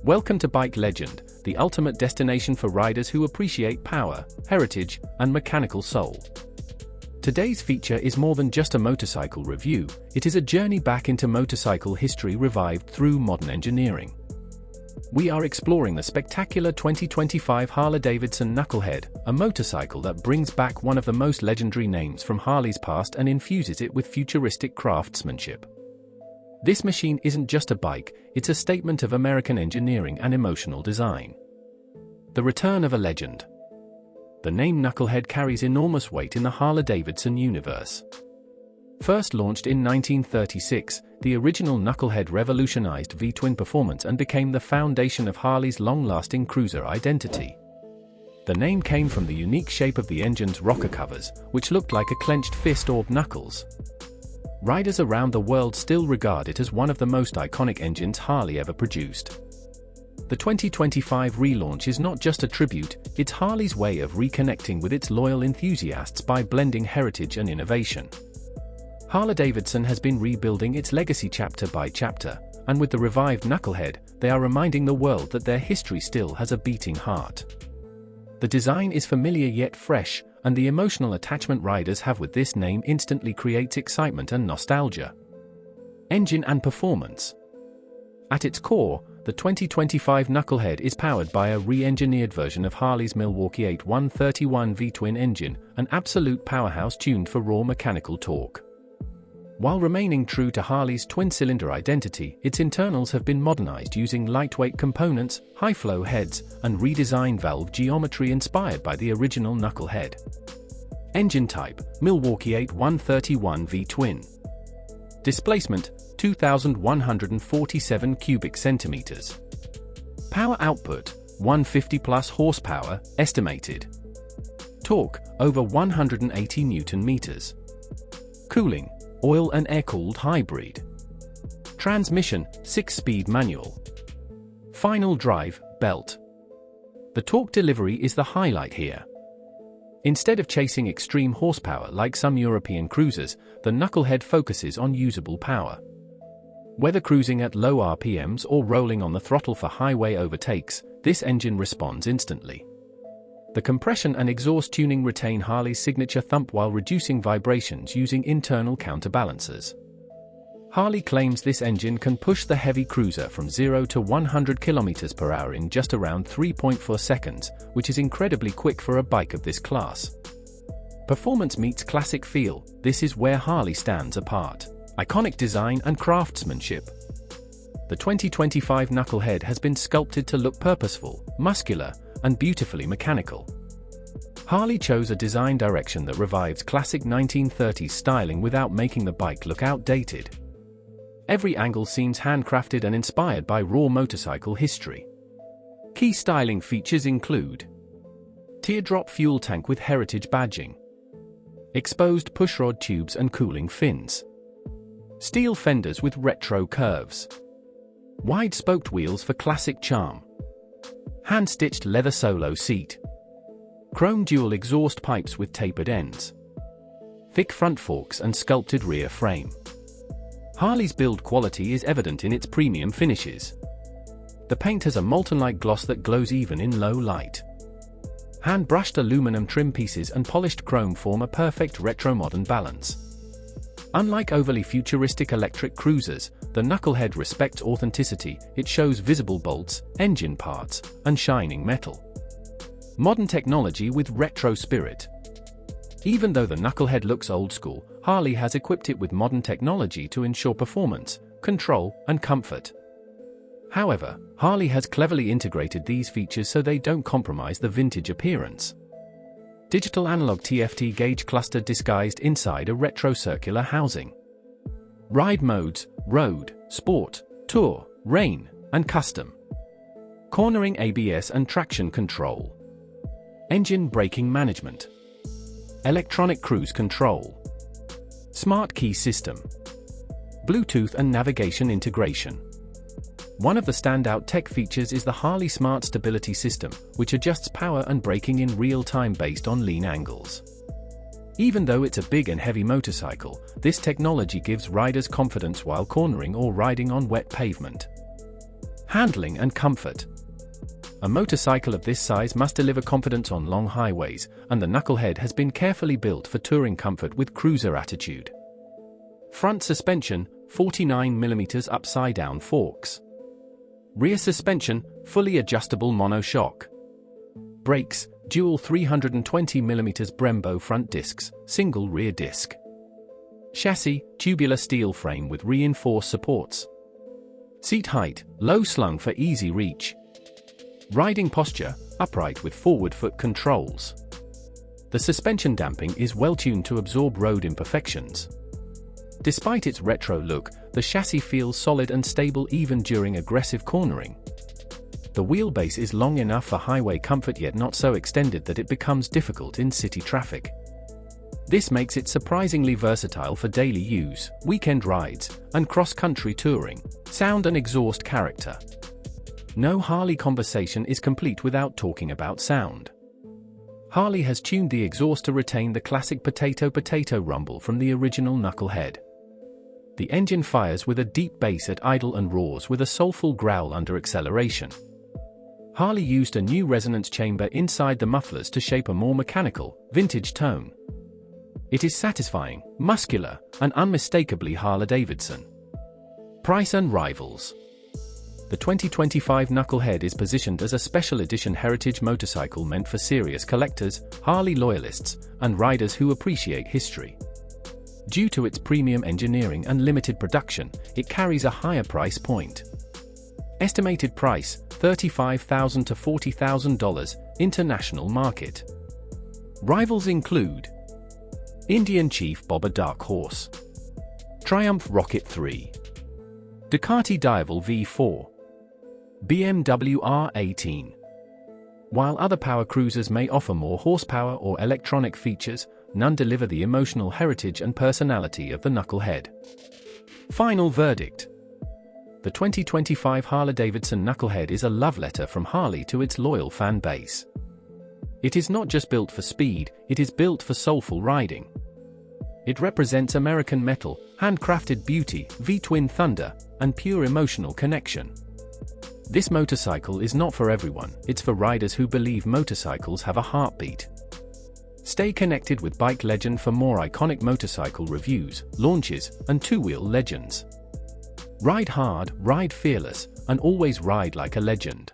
Welcome to Bike Legend, the ultimate destination for riders who appreciate power, heritage, and mechanical soul. Today's feature is more than just a motorcycle review, it is a journey back into motorcycle history revived through modern engineering. We are exploring the spectacular 2025 Harley-Davidson Knucklehead, a motorcycle that brings back one of the most legendary names from Harley's past and infuses it with futuristic craftsmanship. This machine isn't just a bike, it's a statement of American engineering and emotional design. The return of a legend. The name Knucklehead carries enormous weight in the Harley-Davidson universe. First launched in 1936, the original Knucklehead revolutionized V-twin performance and became the foundation of Harley's long-lasting cruiser identity. The name came from the unique shape of the engine's rocker covers, which looked like a clenched fist or knuckles. Riders around the world still regard it as one of the most iconic engines Harley ever produced. The 2025 relaunch is not just a tribute, it's Harley's way of reconnecting with its loyal enthusiasts by blending heritage and innovation. Harley-Davidson has been rebuilding its legacy chapter by chapter, and with the revived Knucklehead, they are reminding the world that their history still has a beating heart. The design is familiar yet fresh, and the emotional attachment riders have with this name instantly creates excitement and nostalgia. Engine and performance. At its core, the 2025 Knucklehead is powered by a re-engineered version of Harley's Milwaukee 8131 V-twin engine, an absolute powerhouse tuned for raw mechanical torque. While remaining true to Harley's twin-cylinder identity, its internals have been modernized using lightweight components, high-flow heads, and redesigned valve geometry inspired by the original Knucklehead. Engine type: Milwaukee 8131 V-twin. Displacement: 2,147 cubic centimeters. Power output: 150 plus horsepower, estimated. Torque: over 180 Newton meters. Cooling: oil and air-cooled hybrid. Transmission: 6-speed manual. Final drive, belt. The torque delivery is the highlight here. Instead of chasing extreme horsepower like some European cruisers, the Knucklehead focuses on usable power. Whether cruising at low RPMs or rolling on the throttle for highway overtakes, this engine responds instantly. The compression and exhaust tuning retain Harley's signature thump while reducing vibrations using internal counterbalancers. Harley claims this engine can push the heavy cruiser from 0 to 100 km per hour in just around 3.4 seconds, which is incredibly quick for a bike of this class. Performance meets classic feel, this is where Harley stands apart. Iconic design and craftsmanship. The 2025 Knucklehead has been sculpted to look purposeful, muscular, and beautifully mechanical. Harley chose a design direction that revives classic 1930s styling without making the bike look outdated. Every angle seems handcrafted and inspired by raw motorcycle history. Key styling features include teardrop fuel tank with heritage badging, exposed pushrod tubes and cooling fins, steel fenders with retro curves, wide spoked wheels for classic charm, hand-stitched leather solo seat, chrome dual exhaust pipes with tapered ends, thick front forks and sculpted rear frame. Harley's build quality is evident in its premium finishes. The paint has a molten-like gloss that glows even in low light. Hand-brushed aluminum trim pieces and polished chrome form a perfect retro-modern balance. Unlike overly futuristic electric cruisers, the Knucklehead respects authenticity, it shows visible bolts, engine parts, and shining metal. Modern technology with retro spirit. Even though the Knucklehead looks old school, Harley has equipped it with modern technology to ensure performance, control, and comfort. However, Harley has cleverly integrated these features so they don't compromise the vintage appearance. Digital analog TFT gauge cluster disguised inside a retro circular housing. Ride modes: road, sport, tour, rain, and custom. Cornering ABS and traction control. Engine braking management. Electronic cruise control. Smart key system. Bluetooth and navigation integration. One of the standout tech features is the Harley Smart Stability System, which adjusts power and braking in real time based on lean angles. Even though it's a big and heavy motorcycle, this technology gives riders confidence while cornering or riding on wet pavement. Handling and comfort. A motorcycle of this size must deliver confidence on long highways, and the Knucklehead has been carefully built for touring comfort with cruiser attitude. Front suspension, 49mm upside-down forks. Rear suspension, fully adjustable monoshock. Brakes, dual 320mm Brembo front discs, single rear disc. Chassis, tubular steel frame with reinforced supports. Seat height, low slung for easy reach. Riding posture, upright with forward foot controls. The suspension damping is well tuned to absorb road imperfections. Despite its retro look, the chassis feels solid and stable even during aggressive cornering. The wheelbase is long enough for highway comfort yet not so extended that it becomes difficult in city traffic. This makes it surprisingly versatile for daily use, weekend rides, and cross-country touring. Sound and exhaust character. No Harley conversation is complete without talking about sound. Harley has tuned the exhaust to retain the classic potato-potato rumble from the original Knucklehead. The engine fires with a deep bass at idle and roars with a soulful growl under acceleration. Harley used a new resonance chamber inside the mufflers to shape a more mechanical, vintage tone. It is satisfying, muscular, and unmistakably Harley-Davidson. Price and rivals. The 2025 Knucklehead is positioned as a special edition heritage motorcycle meant for serious collectors, Harley loyalists, and riders who appreciate history. Due to its premium engineering and limited production, it carries a higher price point. Estimated price, $35,000 to $40,000, international market. Rivals include Indian Chief Bobber Dark Horse, Triumph Rocket 3, Ducati Diavel V4, BMW R18. While other power cruisers may offer more horsepower or electronic features, none deliver the emotional heritage and personality of the Knucklehead. Final verdict. The 2025 Harley-Davidson Knucklehead is a love letter from Harley to its loyal fan base. It is not just built for speed, it is built for soulful riding. It represents American metal, handcrafted beauty, V-twin thunder, and pure emotional connection. This motorcycle is not for everyone, it's for riders who believe motorcycles have a heartbeat. Stay connected with Bike Legend for more iconic motorcycle reviews, launches, and two-wheel legends. Ride hard, ride fearless, and always ride like a legend.